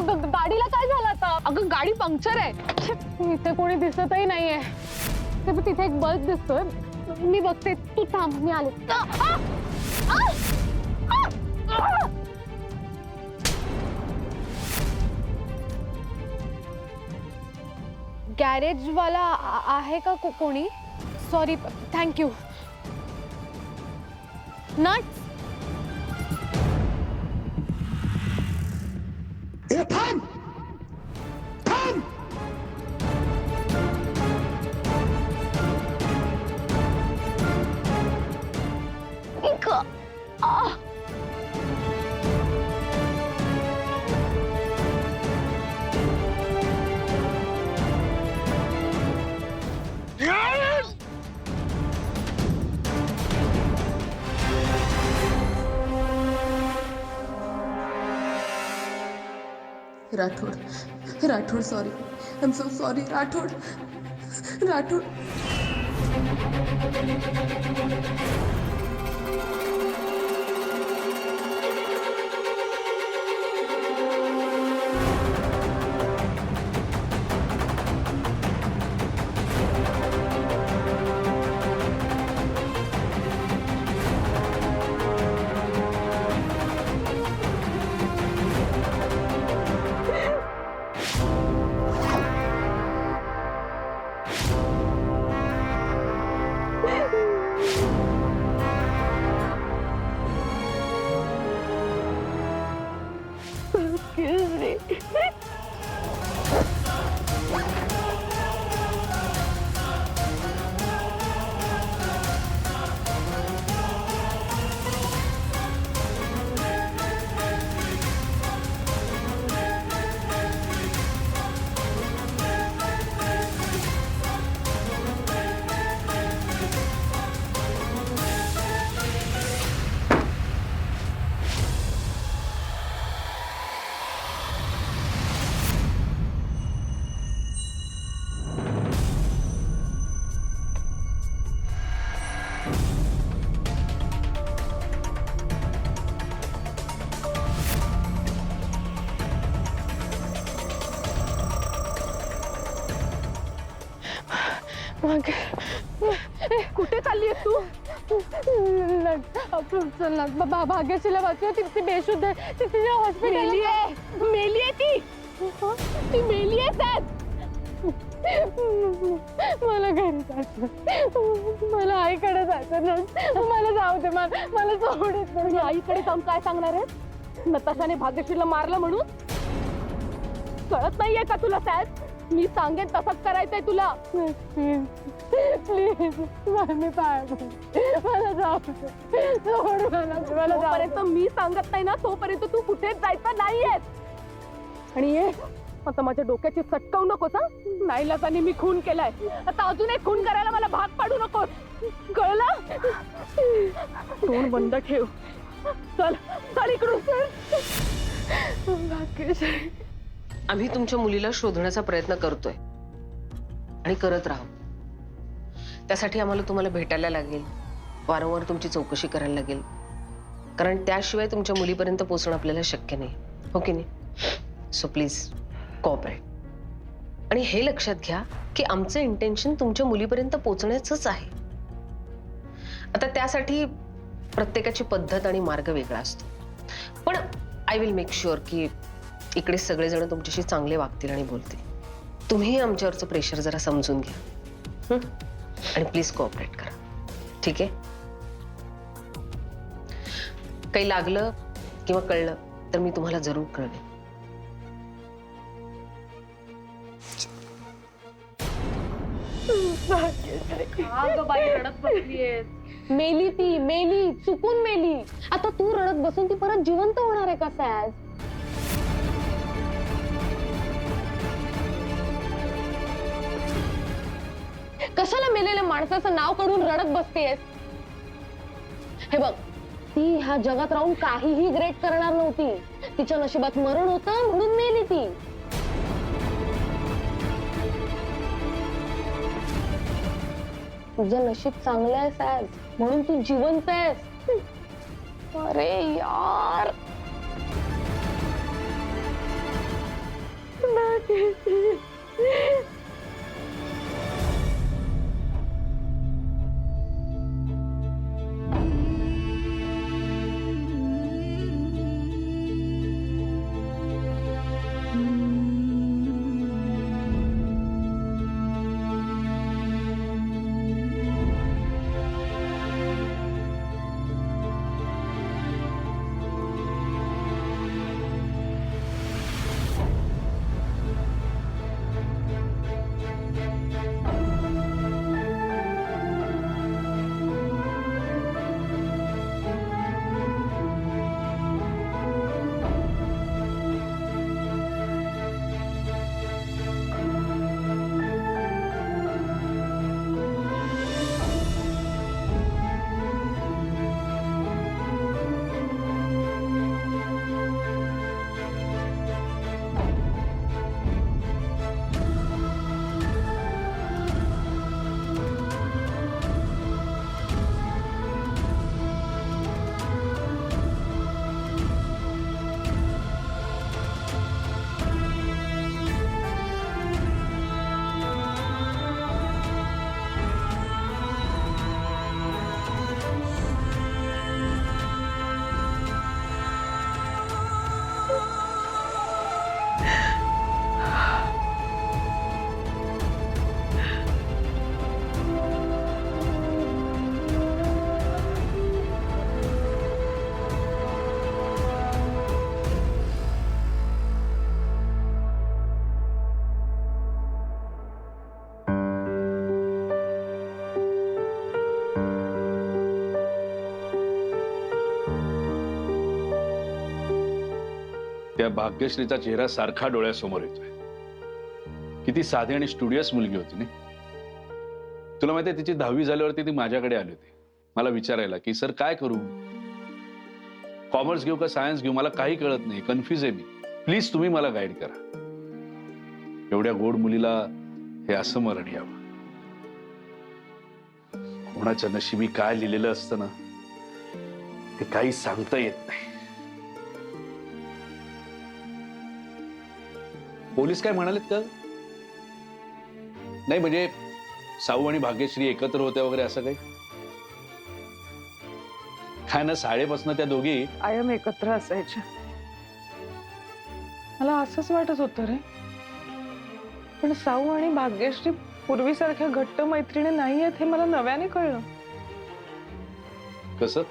गाडीला काय झालं आता? अगं गाडी पंक्चर आहे. इथे कोणी दिसतही नाहीये. तिथे एक बल्ब दिसतोय. मी बघते, तू थांब, मी आले. गॅरेज वाला आहे का कोणी? Sorry, thank you. नट्स. थांब थांब. Rathod, sorry. I'm so sorry, Rathod. कुठे चालली आहेस तू? भाग्यशीला वाचू. ती बेशुद्ध आहे. ती तिच्या हॉस्पिटल मेली आहे. ती मेली आहे साहेब. मला घरी जायचं. मला आईकडे जायचं. मला जाऊ दे. मला सोडत नाही. आईकडे जाऊन काय सांगणार आहे? नताशाने भाग्यशीला मारलं म्हणून कळत नाहीये का तुला साहेब? मी सांगेन तसंच करायचंय तुला. प्लीज मी मला जाऊ दे. जोपर्यंत मी सांगत नाही ना तोपर्यंत तू कुठेच जायचं नाहीये. आणि ये आता माझ्या डोक्याची सटकावू नकोस. नाईलाजाने मी खून केलाय. आता अजून एक खून करायला मला भाग पाडू नकोस. कळलं? तोंड बंद ठेव. चल चल इकडून. आम्ही तुमच्या मुलीला शोधण्याचा प्रयत्न करतोय आणि करत राहू. त्यासाठी आम्हाला तुम्हाला भेटायला लागेल. वारंवार तुमची चौकशी करायला लागेल. कारण त्याशिवाय तुमच्या मुलीपर्यंत पोहोचणं आपल्याला शक्य नाही. हो की नाही? So please cooperate. आणि हे लक्षात घ्या की आमचं इंटेन्शन तुमच्या मुलीपर्यंत पोहोचण्याचंच आहे. आता त्यासाठी प्रत्येकाची पद्धत आणि मार्ग वेगळा असतो. पण आय विल मेक शुअर की इकडे सगळेजण तुमच्याशी चांगले वागतील आणि बोलतील. तुम्ही आमच्यावरचं प्रेशर जरा समजून घ्या आणि प्लीज कोऑपरेट करा. ठीक आहे? काही लागलं किंवा कळलं तर मी तुम्हाला जरूर कळवेन. मेली ती. मेली. चुकून मेली. आता तू रडत बसून ती परत जिवंत होणार आहे का सॅज? कशाला मेलेल्या माणसाचं नाव काढून रडत बसतेस? हे बघ, ती ह्या जगात राहून काहीही ग्रेट करणार नव्हती. तिच्या नशिबात मरण होतं म्हणून मेली ती. तुझं नशीब चांगलं आहे सॅज, म्हणून तू जिवंत आहेस. अरे यार, त्या भाग्यश्रीचा चेहरा सारखा डोळ्यासमोर येतोय. किती साधी आणि स्टुडियस मुलगी होती ना. तुला माहितीये तिची 10वी झाल्यावरती ती माझ्याकडे आली होती मला विचारायला की सर काय करू, कॉमर्स घेऊ का सायन्स घेऊ, मला काही कळत नाही, कन्फ्युज आहे मी, प्लीज तुम्ही मला गाईड करा. एवढ्या गोड मुलीला हे असं मरण यावं. कोणाच्या नशिबी काय लिहिलेलं असतं ना ते काही सांगता येत नाही. पोलीस काय म्हणालेत का? नाही म्हणजे साऊ आणि भाग्यश्री एकत्र होत्या वगैरे असं काही? काय ना, शाळेपासून त्या दोघी कायम एकत्र असायच्या. मला असंच वाटत होतं रे, पण साऊ आणि भाग्यश्री पूर्वीसारख्या घट्ट मैत्रिणी नाहीयेत हे मला नव्याने कळलं. कसं?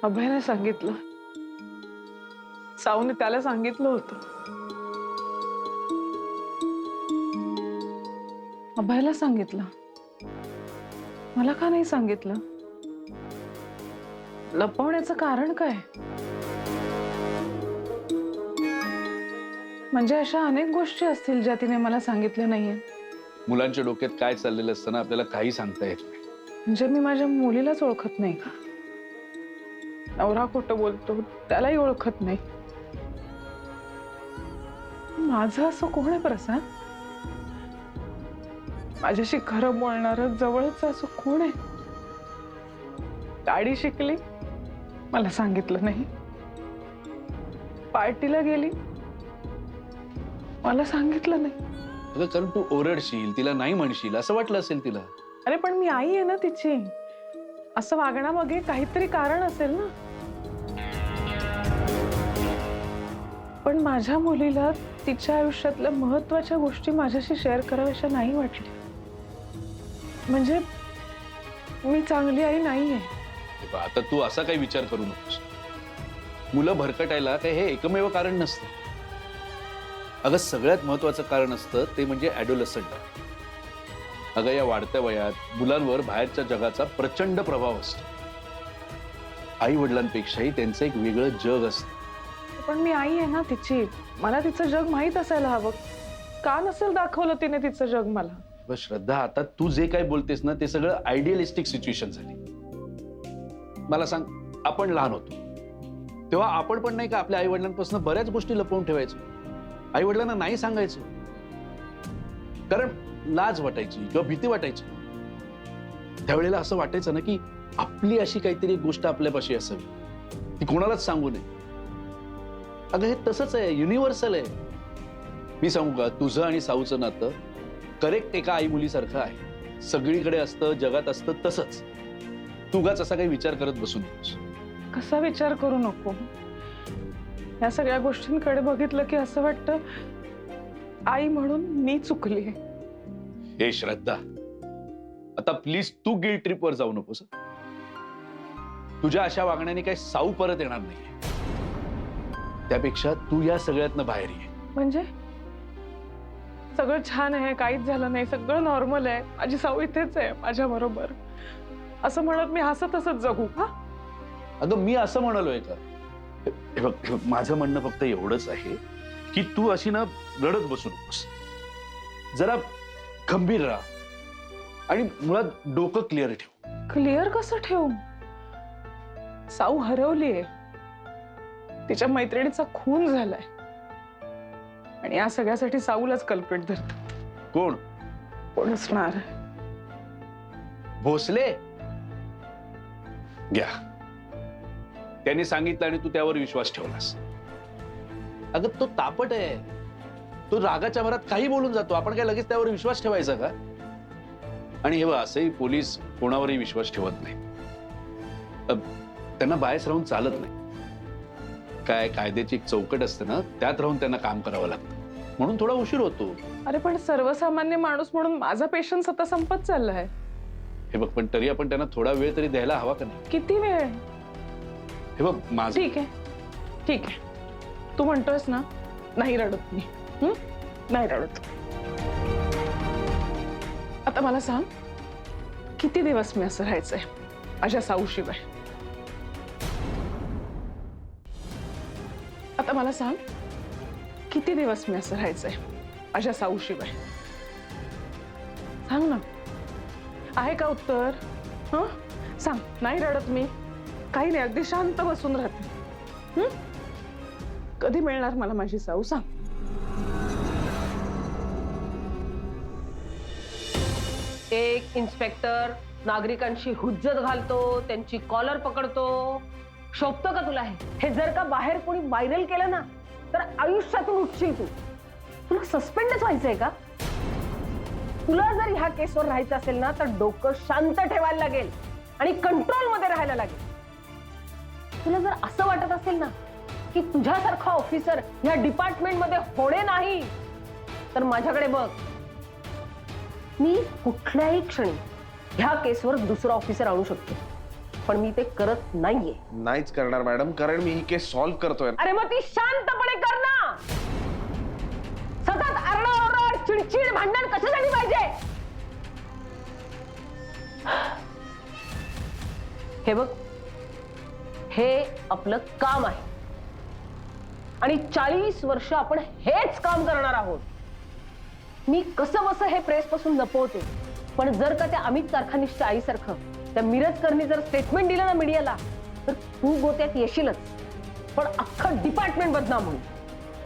अभयने सांगितलं, साऊने त्याला सांगितलं होतं. अभयला सांगितलं, मला का नाही सांगितलं? लपवण्याचं कारण काय? म्हणजे अशा अनेक गोष्टी असतील ज्या तिने मला सांगितल्या नाहीये. मुलांच्या डोक्यात काय चाललेलं असतं ना आपल्याला काही सांगता येत नाही. म्हणजे मी माझ्या मुलीलाच ओळखत नाही का? नवरा खोटं बोलतो त्यालाही ओळखत नाही. माझं असं कोण आहे प्रसाद? माझ्याशी खरं बोलणारं जवळच असं कोण आहे? गाडी शिकली, मला सांगितलं नाही. पार्टीला गेली, मला सांगितलं नाही. अगं कारण तू ओरडशील, तिला नाही म्हणशील असं वाटलं असेल तिला. अरे पण मी आई आहे ना तिची, असं वागण्यामागे काहीतरी कारण असेल ना. पण माझ्या मुलीला तिच्या आयुष्यातल्या महत्वाच्या गोष्टी माझ्याशी शेअर कराव्याशा नाही वाटल्या. म्हणजे मी चांगली आई नाहीये. आता तू असा काही विचार करू नकोस. मुलं भरकटायला काही हे एकमेव कारण नसतं. अगं सगळ्यात महत्वाचं कारण असतं ते म्हणजे ॲडोलसंट. अगं या वाढत्या वयात मुलांवर बाहेरच्या जगाचा प्रचंड प्रभाव असतो. आई वडिलांपेक्षाही त्यांचं एक वेगळं जग असतं. पण मी आई आहे ना तिची, मला तिचं जग माहीत असायला हवं. का नसेल दाखवलं तिने तिचं जग मला? बस श्रद्धा, आता तू जे काय बोलतेस ना ते सगळं आयडियलिस्टिक सिच्युएशन झाली. मला सांग, आपण लहान होतो तेव्हा आपण पण नाही का आपल्या आई वडिलांपासून बऱ्याच गोष्टी लपवून ठेवायचो. आई वडिलांना नाही सांगायचो कारण लाज वाटायची किंवा भीती वाटायची. त्यावेळेला असं वाटायचं ना की आपली अशी काहीतरी गोष्ट आपल्यापाशी असावी, ती कोणालाच सांगू नये. अगं हे तसंच आहे, युनिव्हर्सल आहे. मी सांगू का, तुझं आणि साऊचं नातं करेक्ट एका आई मुलीसारखं आहे. सगळीकडे असतं, जगात असतं तसंच. तू उगाच असा काही विचार करत बसू नकोस. कसा विचार करू नको? या सगळ्या गोष्टींकडे बघितलं की असं वाटतं आई म्हणून मी चुकली. हे श्रद्धा, आता प्लीज तू गिल्ट ट्रिपवर जाऊ नकोस. तुझ्या अशा वागण्याने काही साऊ परत येणार नाहीये. त्यापेक्षा तू या सगळ्यातनं बाहेर ये. म्हणजे सगळं छान आहे, काहीच झालं नाही, सगळं नॉर्मल आहे, माझी साऊ इथेच आहे माझ्या बरोबर, असं म्हणत मी हसत हसत जगू का? अगं मी असं म्हणालोय का? हे बघ, माझं म्हणणं फक्त एवढंच आहे की तू अशी ना रडत बसू नकोस. जरा गंभीर राहा आणि मुळात डोकं क्लिअर ठेव. क्लिअर कसं ठेवू? साऊ हरवलीये, तिच्या मैत्रिणीचा खून झालाय आणि या सगळ्यासाठी साऊलाच कल्प्रिट धरतो. कोण? कोण असणार? भोसले? घ्या, त्यांनी सांगितलं आणि तू त्यावर विश्वास ठेवलास. अगं तो तापट आहे, तो रागाच्या भरात काही बोलून जातो. आपण काय लगेच त्यावर विश्वास ठेवायचा का? आणि हे बघ, असंही पोलीस कोणावरही विश्वास ठेवत नाही. त्यांना बायस राहून चालत नाही. काय कायद्याची एक चौकट असते ना, त्यात राहून त्यांना काम करावं लागतं, म्हणून थोडा उशीर होतो. अरे पण सर्वसामान्य माणूस म्हणून माझा पेशन्स आता संपत चाललाय. हे बघ, पण तरी आपण त्यांना थोडा वेळ तरी द्यायला हवा का नाही? किती वेळ? हे बघ माझं. ठीक आहे, ठीक आहे, तू म्हणतोयस ना, नाही रडत मी. नाही रडत. आता मला सांग, किती दिवस मी असं राहायचंय माझ्या साऊशिवाय? आता मला सांग, किती दिवस मी असं राहायचंय माझ्या साऊशिवाय? सांग ना, आहे का उत्तर? हं? सांग. नाही रडत मी, काही नाही, अगदी शांत बसून राहते. कधी मिळणार मला माझी साऊ? सांग. एक इन्स्पेक्टर नागरिकांशी हुज्जत घालतो, त्यांची कॉलर पकडतो. शोभतं का तुला हे जर का बाहेर कोणी व्हायरल केलं ना तर आयुष्यातून उठशील तू. तुला सस्पेंडच व्हायचंय का? तुला जर ह्या केसवर राहायचं असेल ना तर डोकं शांत ठेवायला लागेल आणि कंट्रोल मध्ये राहायला लागेल. तुला जर असं वाटत असेल ना की तुझ्यासारखा ऑफिसर ह्या डिपार्टमेंट मध्ये होणे नाही तर माझ्याकडे बघ. मी कुठल्याही क्षणी ह्या केसवर दुसरा ऑफिसर आणू शकतो, पण मी ते करत नाहीये. नाहीच करणार मॅडम, कारण मी ही केस सॉल्व्ह करतोय. अरे मग ती शांतपणे कर ना. सतत आरडाओरड, चिडचिड, भांडण कशासाठी पाहिजे? हे बघ, हे आपलं काम आहे आणि 40 वर्ष आपण हेच काम करणार आहोत. मी कसं बसं हे प्रेस पासून लपवते, पण जर का त्या अमित कारखानीच्या आईसारखं त्या मिरजकरनी जर स्टेटमेंट दिलं ना मीडियाला तर तू गोत्यात येशीलच, पण अख्खं डिपार्टमेंट बदनाम होईल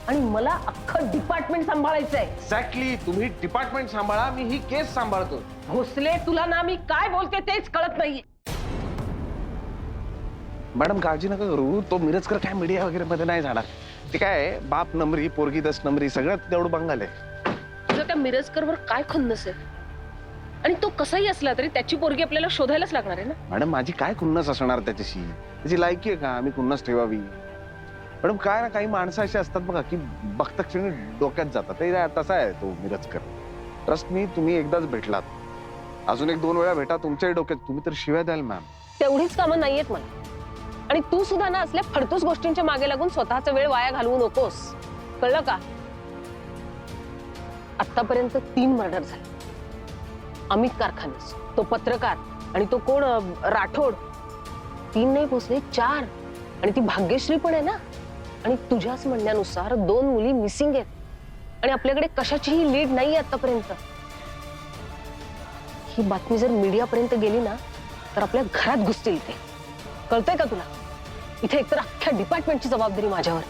आणि मला अख्खं डिपार्टमेंट सांभाळायचंय. एक्झॅक्टली, तुम्ही डिपार्टमेंट सांभाळा, मी ही केस सांभाळतो. भोसले, तुला ना मी काय बोलते तेच कळत नाहीये. मॅडम काळजी नका करू, तो मिरजकर काय मीडिया वगैरे मध्ये नाही जाणार. ते काय बाप नंबरी, पोरगी 10 नंबरी, सगळं तेवढं बंगाल आहे. तुझं त्या मिरजकरवर काय खुन्नस आहे? आणि तो कसाही असला तरी त्याची पोरगी आपल्याला शोधायलाच लागणार आहे ना. मॅडम माझी काय खुन्नस असणार त्याच्याशी? त्याची लायकी आहे का मी खुन्नस ठेवावी? मॅडम काय ना, काही माणसं अशी असतात बघा की बघता क्षणी डोक्यात जातात. ते तसा आहे तो मिरजकर. ट्रस्ट मी, तुम्ही एकदाच भेटलात, अजून 1-2 वेळा भेटा, तुमच्याही डोक्यात तुम्ही तर शिव्या द्याल मॅम. तेवढीच कामं नाहीयेत मला. आणि तू सुद्धा ना असल्या फडतूस गोष्टींच्या मागे लागून स्वतःचा वेळ वाया घालवू नकोस, कळलं का? आतापर्यंत 3 मर्डर झाले. अमित कारखानीस, तो पत्रकार आणि तो कोण राठोड, 3 नाही पोचले 4. आणि ती भाग्यश्री पण आहे ना. आणि तुझ्याच म्हणण्यानुसार 2 मुली मिसिंग आहेत आणि आपल्याकडे कशाचीही लीड नाही आतापर्यंत. ही बातमी जर मीडियापर्यंत गेली ना तर आपल्या घरात घुसतील ते. कळतंय का तुला? इथे एकतर अख्ख्या डिपार्टमेंटची जबाबदारी माझ्यावर.